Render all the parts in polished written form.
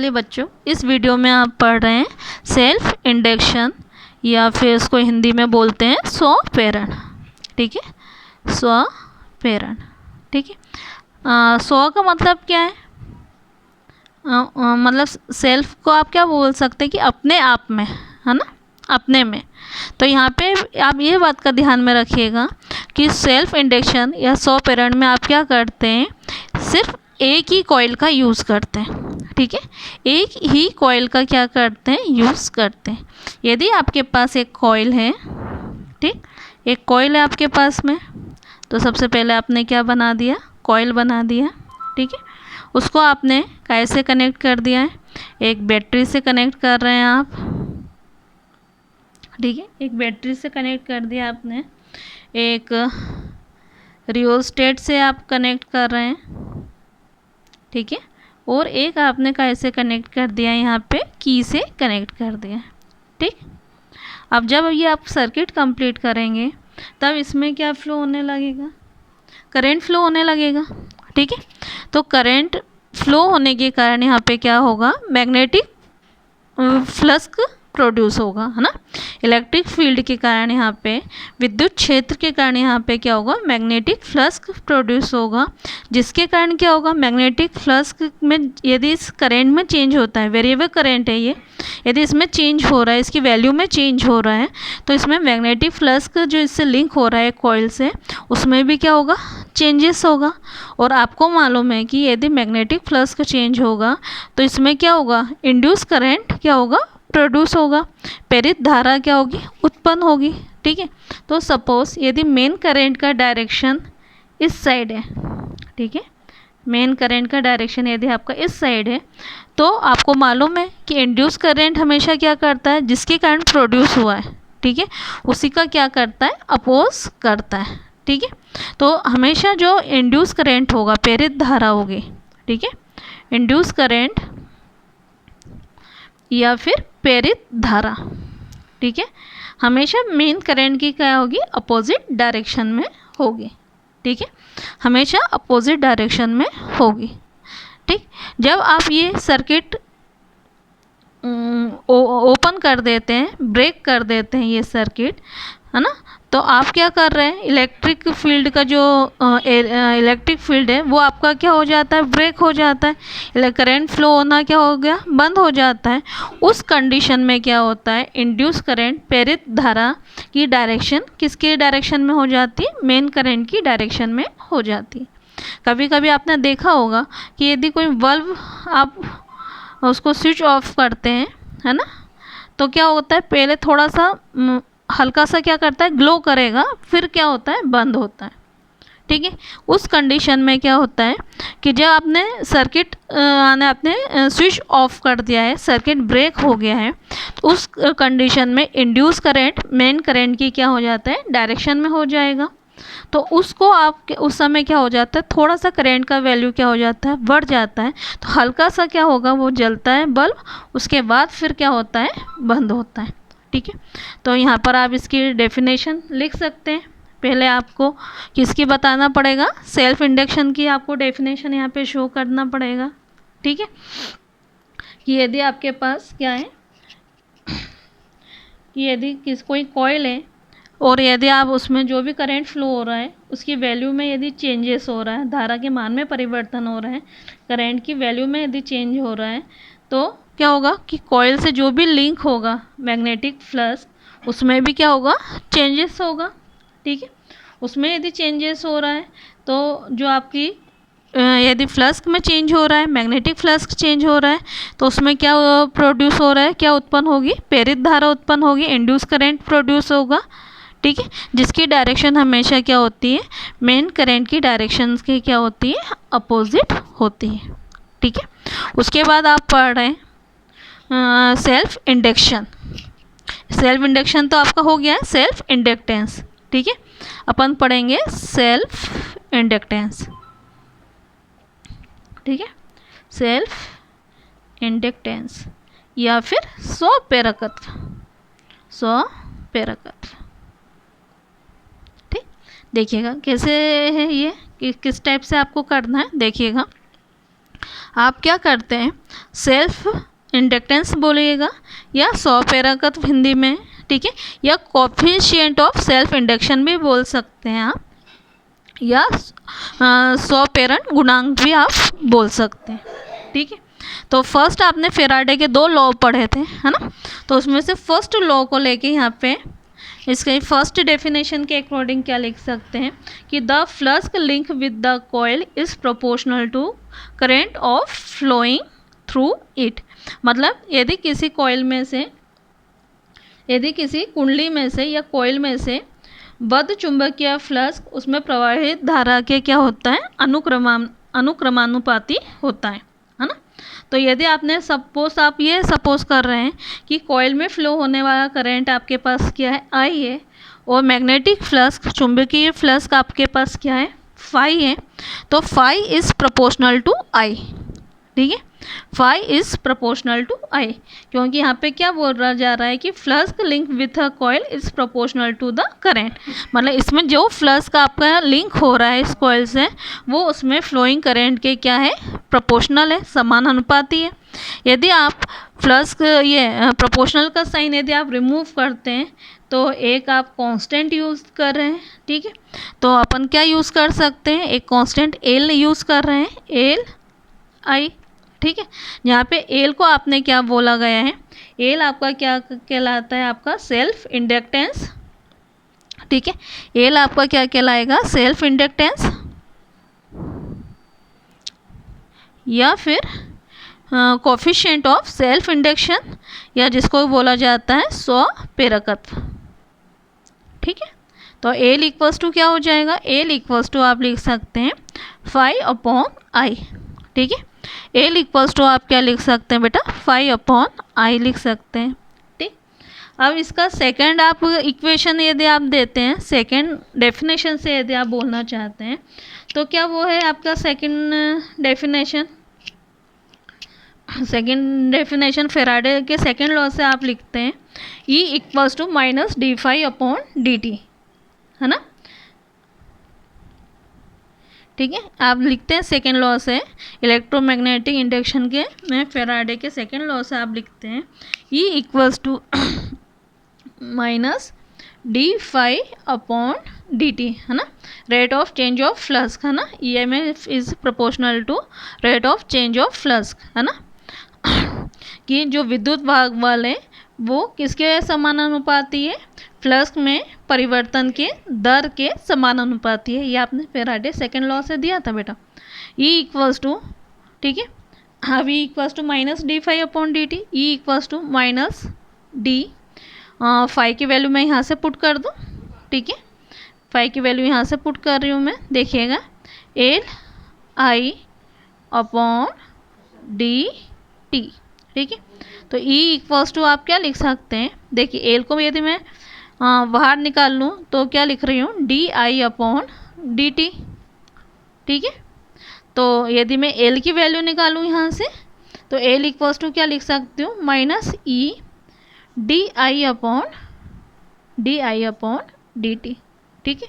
चलिए बच्चों, इस वीडियो में आप पढ़ रहे हैं सेल्फ इंडक्शन या फिर इसको हिंदी में बोलते हैं स्वप्रेरण। ठीक है, स्वप्रेरण। ठीक है, स्व का मतलब क्या है? मतलब सेल्फ को आप क्या बोल सकते हैं कि अपने आप में, है ना, अपने में। तो यहाँ पे आप ये बात का ध्यान में रखिएगा कि सेल्फ इंडक्शन या स्वप्रेरण में आप क्या करते हैं, सिर्फ एक ही कॉइल का यूज़ करते हैं। ठीक है, एक ही कॉइल का क्या करते हैं, यूज़ करते हैं। यदि आपके पास एक कॉइल है, ठीक, एक कॉइल है आपके पास में, तो सबसे पहले आपने क्या बना दिया, कॉइल बना दिया। ठीक है, उसको आपने कैसे कनेक्ट कर दिया है, एक बैटरी से कनेक्ट कर रहे हैं आप। ठीक है, एक बैटरी से कनेक्ट कर दिया आपने, एक रियोस्टेट से आप कनेक्ट कर रहे हैं। ठीक है, और एक आपने कैसे कनेक्ट कर दिया, यहाँ पे की से कनेक्ट कर दिया। ठीक, अब जब ये आप सर्किट कंप्लीट करेंगे तब इसमें क्या फ्लो होने लगेगा, करंट फ्लो होने लगेगा। ठीक है, तो करंट फ्लो होने के कारण यहाँ पे क्या होगा, मैग्नेटिक फ्लक्स प्रोड्यूस होगा, है ना। इलेक्ट्रिक फील्ड के कारण यहाँ पे, विद्युत क्षेत्र के कारण यहाँ पे क्या होगा, मैग्नेटिक फ्लक्स प्रोड्यूस होगा, जिसके कारण क्या होगा, मैग्नेटिक फ्लक्स में यदि इस करंट में चेंज होता है, वेरिएबल करंट है ये, यदि इसमें चेंज हो रहा है, इसकी वैल्यू में चेंज हो रहा है, तो इसमें मैग्नेटिक फ्लक्स जो इससे लिंक हो रहा है कॉइल से, उसमें भी क्या होगा, चेंजेस होगा। और आपको मालूम है कि यदि मैग्नेटिक फ्लक्स का चेंज होगा तो इसमें क्या होगा, इंड्यूस करंट क्या होगा, प्रोड्यूस होगा, प्रेरित धारा क्या होगी, उत्पन्न होगी। ठीक है, तो सपोज यदि मेन करंट का डायरेक्शन इस साइड है, ठीक है, मेन करंट का डायरेक्शन यदि आपका इस साइड है, तो आपको मालूम है कि इंड्यूस करंट हमेशा क्या करता है, जिसके कारण प्रोड्यूस हुआ है, ठीक है, उसी का क्या करता है, अपोज करता है। ठीक है, तो हमेशा जो इंड्यूस करंट होगा, प्रेरित धारा होगी, ठीक है, इंड्यूस करंट या फिर प्रेरित धारा, ठीक है, हमेशा मेन करंट की क्या होगी, अपोजिट डायरेक्शन में होगी। ठीक है, हमेशा अपोजिट डायरेक्शन में होगी। ठीक, जब आप ये सर्किट ओपन कर देते हैं, ब्रेक कर देते हैं ये सर्किट, है ना, तो आप क्या कर रहे हैं, इलेक्ट्रिक फील्ड का जो इलेक्ट्रिक फील्ड है वो आपका क्या हो जाता है, ब्रेक हो जाता है, करंट फ्लो होना क्या हो गया, बंद हो जाता है। उस कंडीशन में क्या होता है, इंड्यूस करंट, प्रेरित धारा की डायरेक्शन किसके डायरेक्शन में हो जाती है, मेन करंट की डायरेक्शन में हो जाती है। कभी कभी आपने देखा होगा कि यदि कोई बल्ब आप उसको स्विच ऑफ करते हैं, है ना, तो क्या होता है, पहले थोड़ा सा हल्का सा क्या करता है, ग्लो करेगा, फिर क्या होता है, बंद होता है। ठीक है, उस कंडीशन में क्या होता है कि जब आपने सर्किट आपने स्विच ऑफ कर दिया है, सर्किट ब्रेक हो गया है, तो उस कंडीशन में इंड्यूस करंट मेन करंट की क्या हो जाता है, डायरेक्शन में हो जाएगा। तो उसको आप उस समय क्या हो जाता है, थोड़ा सा करंट का वैल्यू क्या हो जाता है, बढ़ जाता है, तो हल्का सा क्या होगा, वो जलता है बल्ब, उसके बाद फिर क्या होता है, बंद होता है। ठीक है, तो यहाँ पर आप इसकी डेफिनेशन लिख सकते हैं। पहले आपको किसकी बताना पड़ेगा, सेल्फ इंडक्शन की आपको डेफिनेशन यहाँ पे शो करना पड़ेगा। ठीक है, कि यदि आपके पास क्या है, कि यदि कोई कॉइल है और यदि आप उसमें जो भी करंट फ्लो हो रहा है उसकी वैल्यू में यदि चेंजेस हो रहा है, धारा के मान में परिवर्तन हो रहा है, करंट की वैल्यू में यदि चेंज हो रहा है, तो क्या होगा कि कॉइल से जो भी लिंक होगा मैग्नेटिक फ्लक्स, उसमें भी क्या होगा, चेंजेस होगा। ठीक है, उसमें यदि चेंजेस हो रहा है तो जो आपकी यदि फ्लक्स में चेंज हो रहा है, मैग्नेटिक फ्लक्स चेंज हो रहा है, तो उसमें क्या प्रोड्यूस हो रहा है, क्या उत्पन्न होगी, प्रेरित धारा उत्पन्न होगी, इंड्यूस करंट प्रोड्यूस होगा। ठीक है, जिसकी डायरेक्शन हमेशा क्या होती है, मेन करंट की डायरेक्शन की क्या होती है, अपोजिट होती है। ठीक है, उसके बाद आप पढ़ रहे हैं सेल्फ इंडक्शन। सेल्फ इंडक्शन तो आपका हो गया है, सेल्फ इंडक्टेंस। ठीक है, अपन पढ़ेंगे सेल्फ इंडक्टेंस। ठीक है, सेल्फ इंडक्टेंस या फिर स्वप्रेरकत्व, स्वप्रेरकत्व। ठीक, देखिएगा कैसे है ये, किस टाइप से आपको करना है, देखिएगा। आप क्या करते हैं, सेल्फ इंडक्टेंस बोलिएगा या स्वप्रेरकत्व हिंदी में, ठीक है, या कोफिशिएंट ऑफ सेल्फ इंडक्शन भी बोल सकते हैं आप, या स्वप्रेरण गुणांक भी आप बोल सकते हैं, ठीक है। तो फर्स्ट आपने फेराडे के 2 लॉ पढ़े थे, है ना, तो उसमें से फर्स्ट लॉ को लेके यहाँ पे इसके फर्स्ट डेफिनेशन के अकॉर्डिंग क्या लिख सकते हैं कि the flux link with the coil is proportional to current of flowing through it. मतलब यदि किसी कॉइल में से, यदि किसी कुंडली में से या कॉइल में से बद्ध चुंबकीय फ्लक्स उसमें प्रवाहित धारा के क्या होता है, अनुक्रमानुपाती होता है ना। तो यदि आपने आप ये सपोज कर रहे हैं कि कॉइल में फ्लो होने वाला करंट आपके पास क्या है, आई है, और मैग्नेटिक फ्लक्स चुंबकीय फ्लक्स आपके पास क्या है, फाई है, तो फाई इज़ प्रोपोर्शनल टू आई, ठीक है, फाई इज़ प्रोपोर्शनल टू आई, क्योंकि यहाँ पे क्या बोल रहा जा रहा है कि flux link with a coil is proportional to the current. मतलब इसमें जो फ्लक्स का आपका लिंक हो रहा है इस कॉइल से, वो उसमें फ्लोइंग करंट के क्या है, प्रोपोर्शनल है, समानुपाती है। यदि आप फ्लक्स ये प्रोपोर्शनल का साइन यदि आप रिमूव करते हैं तो एक आप कांस्टेंट यूज़ कर रहे हैं, ठीक है, तो अपन क्या यूज़ कर सकते हैं, एक कांस्टेंट एल यूज़ कर रहे हैं, एल आई, ठीक है। यहाँ पे एल को आपने क्या बोला गया है, एल आपका क्या कहलाता है, आपका सेल्फ इंडक्टेंस, ठीक है, एल आपका क्या कहलाएगा, सेल्फ इंडक्टेंस, या फिर कोफिशिएंट ऑफ सेल्फ इंडक्शन, या जिसको बोला जाता है स्वप्रेरकत्व, ठीक है। तो एल इक्वल्स टू क्या हो जाएगा, एल इक्वल्स टू आप लिख सकते हैं 5/I, ठीक है। एल इक्वल्स टू आप क्या लिख सकते हैं बेटा, 5/I लिख सकते हैं, ठीक। अब इसका सेकंड आप इक्वेशन यदि आप देते हैं, सेकंड डेफिनेशन से यदि आप बोलना चाहते हैं, तो क्या वो है आपका second definition, second definition Faraday के सेकंड लॉ से आप लिखते हैं E इक्वल्स टू -d∅/dt, है ना, ठीक है। आप लिखते हैं सेकेंड लॉ से, इलेक्ट्रोमैग्नेटिक इंडक्शन के में फेराडे के सेकेंड लॉ से आप लिखते हैं E इक्वल्स टू -d∅/dt, है ना, rate of change of flux, है ना, EMF is proportional to rate of change of flux, है ना, कि जो विद्युत भाग वाले वो किसके समानुपाती है, फ्लक्स में परिवर्तन के दर के समानुपाती है। ये आपने फेराडे सेकेंड लॉ से दिया था बेटा, E इक्वल्स टू, ठीक है, अब E equals to -d∅/dt, E equals to -d, phi की वैल्यू मैं यहाँ से पुट कर दूँ, ठीक है, फाई की वैल्यू यहाँ से पुट कर रही हूँ मैं, देखिएगा Li/dt, ठीक है। तो E इक्वल्स टू आप क्या लिख सकते हैं, देखिए एल को यदि मैं बाहर निकाल लूँ तो क्या लिख रही हूँ, di/dt, ठीक है। तो यदि मैं एल की वैल्यू निकालूँ यहाँ से, तो एल इक्वल्स टू क्या लिख सकती हूँ, -E di/dt, ठीक है।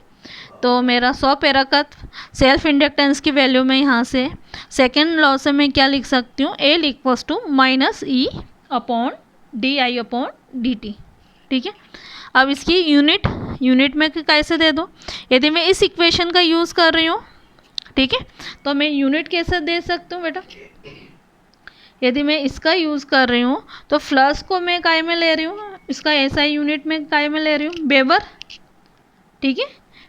तो मेरा स्वप्रेरकत्व सेल्फ इंडक्टेंस की वैल्यू में यहाँ से सेकेंड लॉ से मैं क्या लिख सकती हूँ, एल इक्वल्स टू -E/di/dt, ठीक है। अब इसकी यूनिट में कैसे दे दूँ, यदि मैं इस इक्वेशन का यूज़ कर रही हूँ, ठीक है, तो मैं यूनिट कैसे दे सकती हूँ बेटा, यदि मैं इसका यूज़ कर रही हूँ तो फ्लक्स को मैं काय में ले रही हूँ, इसका SI यूनिट में काय में ले रही हूँ, वेबर, ठीक है,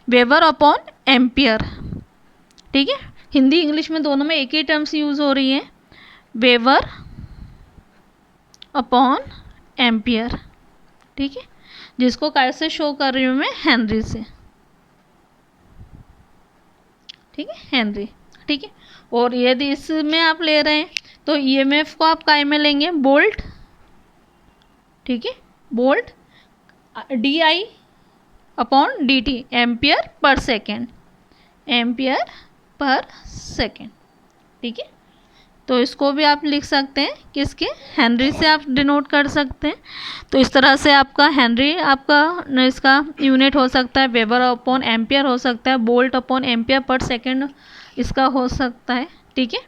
वेबर/एम्पियर, ठीक है। हिंदी इंग्लिश में दोनों में एक ही टर्म्स यूज़ हो रही है, वेबर/एम्पियर, ठीक है, जिसको कैसे शो कर रही हूँ मैं, हेनरी से, ठीक है, हेनरी, ठीक है। और यदि इसमें आप ले रहे हैं तो EMF को आप काय में लेंगे, बोल्ट, ठीक है, bolt, di/dt, ampere per second, ठीक है। तो इसको भी आप लिख सकते हैं किसके, हेनरी से आप डिनोट कर सकते हैं। तो इस तरह से आपका हेनरी आपका इसका यूनिट हो सकता है, वेबर/एम्पियर हो सकता है, बोल्ट/एम्पियर पर सेकेंड इसका हो सकता है, ठीक है।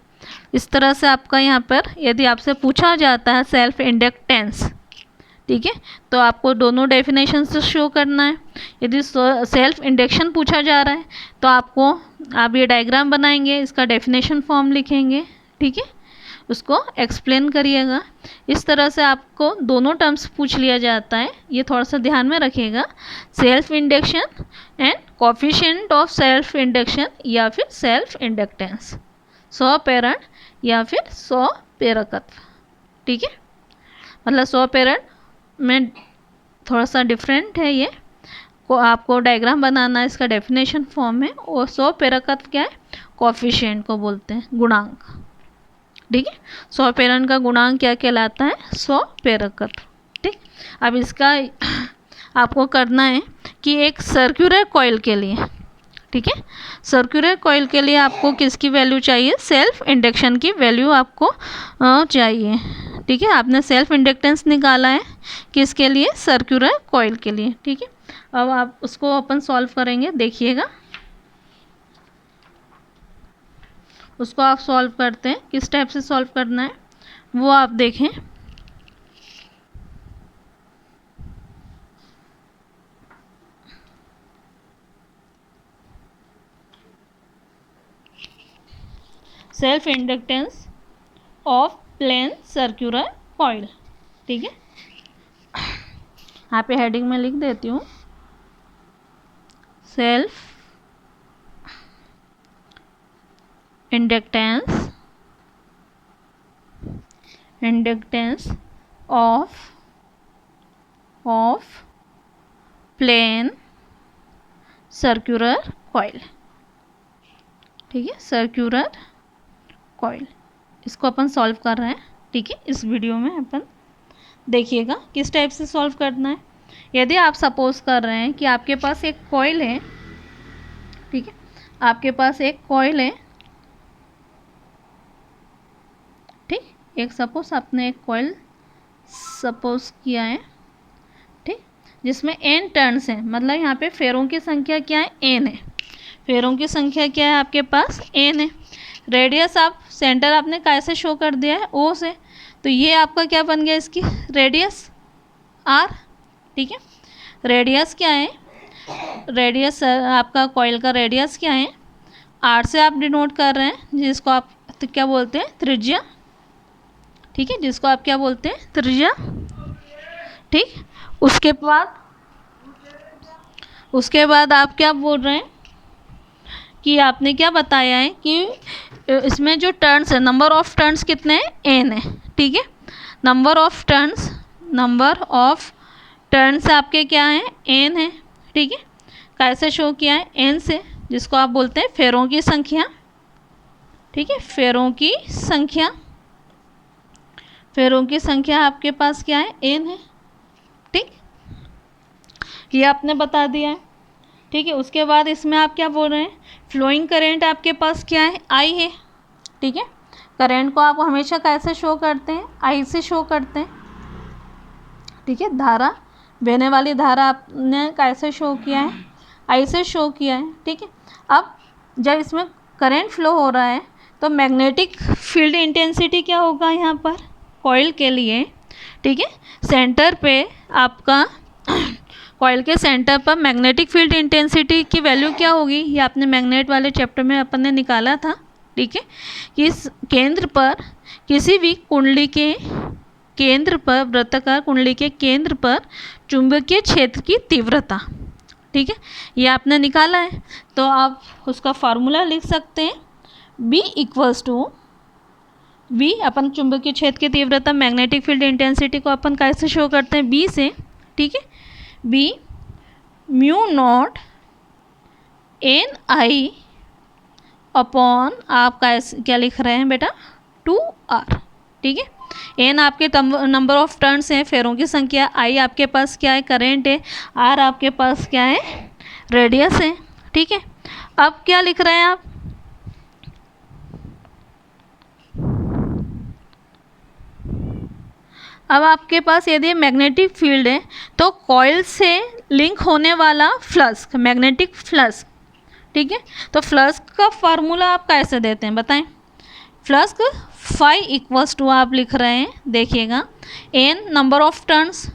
इस तरह से आपका यहाँ पर यदि आपसे पूछा जाता है सेल्फ इंडक्टेंस, ठीक है, तो आपको दोनों डेफिनेशन से शो करना है। यदि सेल्फ इंडक्शन पूछा जा रहा है तो आप ये डायग्राम बनाएंगे, इसका डेफिनेशन फॉर्म लिखेंगे, ठीक है, उसको एक्सप्लेन करिएगा। इस तरह से आपको दोनों टर्म्स पूछ लिया जाता है, ये थोड़ा सा ध्यान में रखिएगा, self induction and coefficient of self induction या फिर सेल्फ इंडक्टेंस, स्वप्रेरण या फिर स्वप्रेरकत्व, ठीक है। मतलब स्वप्रेरण में थोड़ा सा डिफरेंट है ये, को आपको डायग्राम बनाना है, इसका डेफिनेशन फॉर्म है। और स्वप्रेरकत्व क्या है, कोफिशिएंट को बोलते हैं, गुणांक, ठीक है। स्वप्रेरण का गुणांक क्या कहलाता है, स्वप्रेरकत्व, ठीक। अब इसका आपको करना है कि एक सर्कुलर कॉइल के लिए, ठीक है, सर्कुलर कॉइल के लिए आपको किसकी वैल्यू चाहिए, सेल्फ इंडक्शन की वैल्यू आपको चाहिए, ठीक है। आपने सेल्फ इंडक्टेंस निकाला है किसके लिए, सर्कुलर कॉइल के लिए, ठीक है। अब आप उसको अपन सॉल्व करेंगे, देखिएगा उसको आप सॉल्व करते हैं, किस टाइप से सॉल्व करना है वो आप देखें। Self inductance of plane circular coil, ठीक है। यहाँ पे हेडिंग में लिख देती हूँ, self inductance of plane circular coil, ठीक है, सर्कुलर कॉइल, इसको अपन सॉल्व कर रहे हैं, ठीक है। इस वीडियो में अपन देखिएगा किस टाइप से सॉल्व करना है। यदि आप सपोज कर रहे हैं कि आपके पास एक कॉइल है, ठीक है, आपके पास एक कॉइल है, ठीक, एक सपोज आपने एक कॉइल सपोज किया है, ठीक, जिसमें n टर्न्स हैं, मतलब यहाँ पे फेरों की संख्या क्या है, n है, फेरों की संख्या क्या है आपके पास, n है। रेडियस आप सेंटर आपने कैसे शो कर दिया है, O से, तो ये आपका क्या बन गया, इसकी रेडियस R, ठीक है। रेडियस क्या है, रेडियस आपका कॉइल का रेडियस क्या है, R से आप डिनोट कर रहे हैं, जिसको आप क्या बोलते हैं, त्रिज्या, ठीक है, जिसको आप क्या बोलते हैं, त्रिज्या, ठीक। उसके बाद आप क्या बोल रहे हैं कि आपने क्या बताया है कि इसमें जो टर्न्स है, नंबर ऑफ टर्न्स कितने हैं, n है, ठीक है। नंबर ऑफ टर्न्स आपके क्या हैं, n है, ठीक है। कैसे शो किया है, n से, जिसको आप बोलते हैं फेरों की संख्या, ठीक है, फेरों की संख्या आपके पास क्या है, n है, ठीक, ये आपने बता दिया है, ठीक है। उसके बाद इसमें आप क्या बोल रहे हैं, फ्लोइंग करंट आपके पास क्या है, I है, ठीक है। करंट को आप हमेशा कैसे शो करते हैं, I से शो करते हैं, ठीक है। धारा, बहने वाली धारा आपने कैसे शो किया है, I से शो किया है, ठीक है। अब जब इसमें करंट फ्लो हो रहा है तो मैग्नेटिक फील्ड इंटेंसिटी क्या होगा यहाँ पर, कॉइल के लिए, ठीक है, सेंटर पे आपका कॉइल के सेंटर पर मैग्नेटिक फील्ड इंटेंसिटी की वैल्यू क्या होगी, ये आपने मैग्नेट वाले चैप्टर में अपन ने निकाला था, ठीक है। कि इस केंद्र पर, किसी भी कुंडली के केंद्र पर, वृत्ताकार कुंडली के केंद्र पर चुंबकीय क्षेत्र की तीव्रता, ठीक है, ये आपने निकाला है। तो आप उसका फार्मूला लिख सकते हैं, B इक्वल्स टू V, अपन चुंबकीय क्षेत्र की तीव्रता मैग्नेटिक फील्ड इंटेंसिटी को अपन कैसे शो करते हैं, B से, ठीक है। B mu naught NI upon, आप क्या लिख रहे हैं बेटा, 2R, ठीक है। N आपके नंबर ऑफ टर्न्स हैं, फेरों की संख्या, I आपके पास क्या है, करंट है, R आपके पास क्या है, रेडियस है, ठीक है। अब क्या लिख रहे हैं आप, अब आपके पास यदि मैग्नेटिक फील्ड है तो कॉइल से लिंक होने वाला फ्लक्स, मैग्नेटिक फ्लक्स, ठीक है। तो फ्लक्स का फार्मूला आप कैसे देते हैं बताएं, फ्लक्स फाई इक्वल्स टू आप लिख रहे हैं, देखिएगा एन नंबर ऑफ टर्न्स,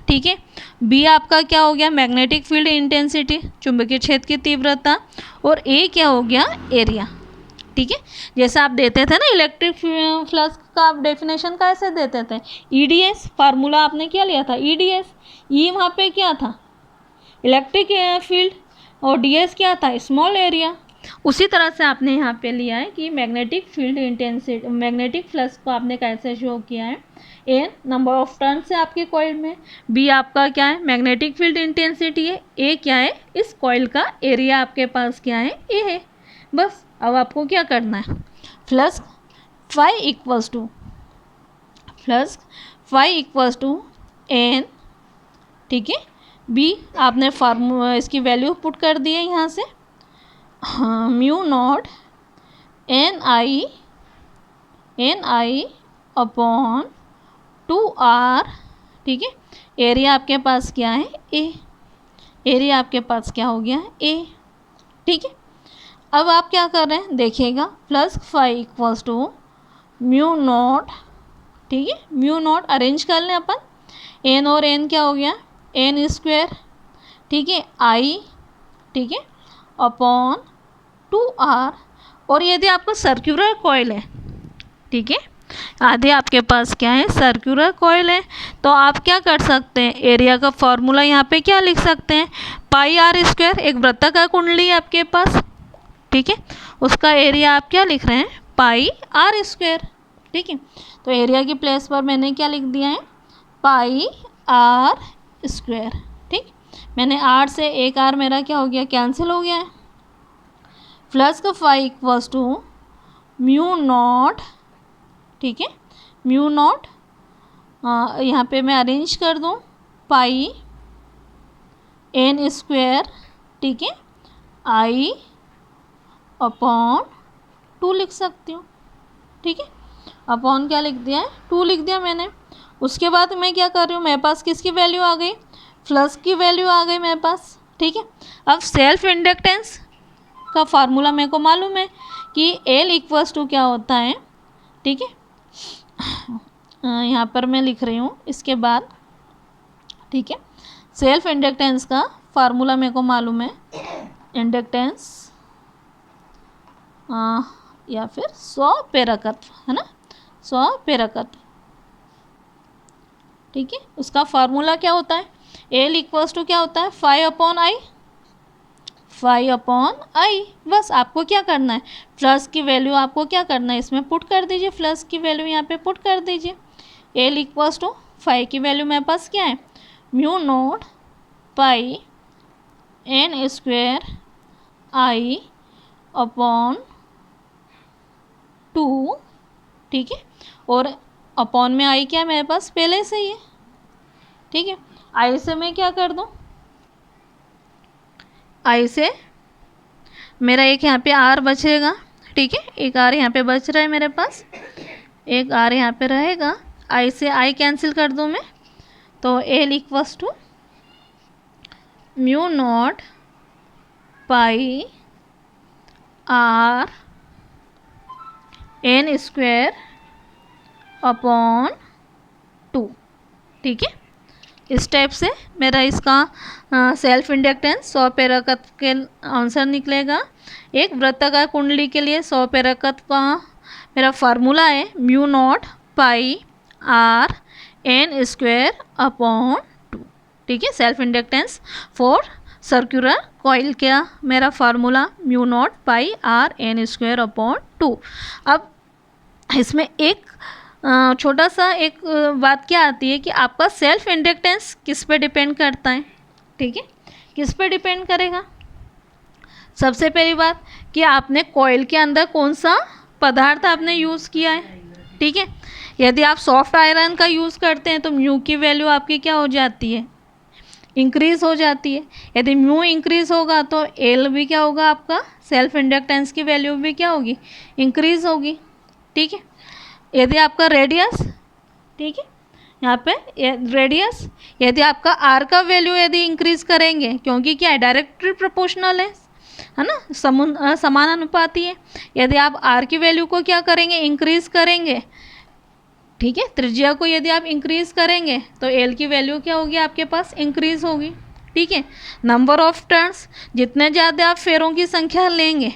ठीक है। बी आपका क्या हो गया, मैग्नेटिक फील्ड इंटेंसिटी, चुंबकीय क्षेत्र की तीव्रता, और ए क्या हो गया, एरिया, ठीक है। जैसे आप देते थे ना इलेक्ट्रिक फ्लक्स का आप डेफिनेशन कैसे देते थे, ईडीएस, फार्मूला आपने क्या लिया था, ईडीएस, ई वहाँ पे क्या था, इलेक्ट्रिक फील्ड, और डीएस क्या था, स्मॉल एरिया। उसी तरह से आपने यहाँ पे लिया है कि magnetic field intensity, magnetic flux को आपने कैसे शो किया है, एन नंबर ऑफ टर्न से आपके कॉइल में, बी आपका क्या है, मैग्नेटिक फील्ड इंटेंसिटी है, ए क्या है, इस कॉइल का एरिया आपके पास क्या है, ए है। बस अब आपको क्या करना है, flux phi equals to N, ठीक है। बी आपने इसकी वैल्यू पुट कर दी है यहाँ से, mu not an I upon 2r, ठीक है। एरिया आपके पास क्या है, ए, एरिया आपके पास क्या हो गया है, ए, ठीक है। अब आप क्या कर रहे हैं, देखिएगा flux phi equals to mu naught, ठीक है, म्यू नॉट अरेंज कर लें अपन, एन और एन क्या हो गया, एन स्क्वायर, ठीक है, आई, ठीक है, अपॉन 2r। और यदि आपका सर्कुलर कॉइल है, ठीक है, आधे आपके पास क्या है, सर्कुलर कॉइल है, तो आप क्या कर सकते हैं, एरिया का फॉर्मूला यहाँ पे क्या लिख सकते हैं, पाई आर स्क्वायर, एक वृत्ताकार कुंडली है आपके पास, ठीक है, उसका एरिया आप क्या लिख रहे हैं, पाई आर स्क्वायर, ठीक है। तो एरिया की प्लेस पर मैंने क्या लिख दिया है, पाई आर स्क्वायर, ठीक। मैंने आर से एक आर मेरा क्या हो गया, कैंसिल हो गया है। फ्लक्स का phi equals to mu naught, ठीक है, म्यू नॉट, यहाँ पे मैं अरेंज कर दूँ, पाई एन स्क्वायर, ठीक है, आई अपॉन 2 लिख सकती हूँ, ठीक है। अपॉन क्या लिख दिया है, 2 लिख दिया मैंने। उसके बाद मैं क्या कर रही हूँ, मेरे पास किसकी वैल्यू आ गई, फ्लक्स की वैल्यू आ गई मेरे पास, ठीक है। अब सेल्फ इंडक्टेंस का फार्मूला मेरे को मालूम है कि एल इक्वल्स टू क्या होता है, ठीक है। यहाँ पर मैं लिख रही हूँ इसके बाद, ठीक है। सेल्फ इंडक्टेंस का फार्मूला मेरे को मालूम है, इंडक्टेंस या फिर 100 प्रेरकत्व, है ना, 100 प्रेरकत्व, ठीक है। उसका फार्मूला क्या होता है, एल इक्वल्स टू क्या होता है, 5/I। बस आपको क्या करना है, फ्लक्स की वैल्यू आपको क्या करना है, इसमें पुट कर दीजिए, फ्लक्स की वैल्यू यहाँ पे पुट कर दीजिए। एल इक्वल्स टू 5 की वैल्यू मेरे पास क्या है, म्यू नॉट पाई एन स्क्वायर आई अपॉन 2, ठीक है। और अपॉन में आई क्या है मेरे पास पहले से ही है, ठीक है। आई से मैं क्या कर दूँ, आई से मेरा एक यहाँ पे आर बचेगा, ठीक है, एक आर यहाँ पे बच रहा है मेरे पास, एक आर यहाँ पे रहेगा, आई से आई कैंसिल कर दूँ मैं, तो L equals to mu naught pi R N square upon 2, ठीक है। इस टाइप से मेरा इसका सेल्फ इंडक्टेंस 100 प्रेरकत्व के आंसर निकलेगा। एक वृत्ताकार कुंडली के लिए 100 प्रेरकत्व का मेरा फार्मूला है mu naught pi R N square upon 2, ठीक है। Self inductance for circular coil का मेरा formula mu naught pi R N square upon 2। अब इसमें एक छोटा सा एक बात क्या आती है कि आपका सेल्फ इंडक्टेंस किस पे डिपेंड करता है, ठीक है, किस पे डिपेंड करेगा। सबसे पहली बात कि आपने कॉइल के अंदर कौन सा पदार्थ आपने यूज़ किया है, ठीक है। यदि आप सॉफ्ट आयरन का यूज़ करते हैं तो म्यू की वैल्यू आपकी क्या हो जाती है, इंक्रीज़ हो जाती है। यदि म्यू इंक्रीज़ होगा तो एल भी क्या होगा, आपका सेल्फ इंडक्टेंस की वैल्यू भी क्या होगी, इंक्रीज़ होगी, ठीक है। यदि आपका रेडियस, ठीक है, यहाँ पे रेडियस, यदि आपका आर का वैल्यू यदि इंक्रीज़ करेंगे, क्योंकि क्या है डायरेक्टली प्रोपोर्शनल है, है ना, समानुपाती है। यदि आप आर की वैल्यू को क्या करेंगे, इंक्रीज करेंगे, ठीक है, त्रिज्या को यदि आप इंक्रीज करेंगे तो एल की वैल्यू क्या होगी आपके पास, इंक्रीज होगी, ठीक है। नंबर ऑफ टर्न्स, जितने ज़्यादा आप फेरों की संख्या लेंगे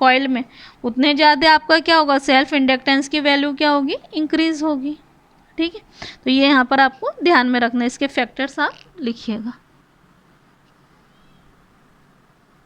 कॉइल में, उतने ज़्यादा आपका क्या होगा, सेल्फ इंडक्टेंस की वैल्यू क्या होगी, इंक्रीज होगी, ठीक है। तो ये यहाँ पर आपको ध्यान में रखना है, इसके फैक्टर्स आप लिखिएगा।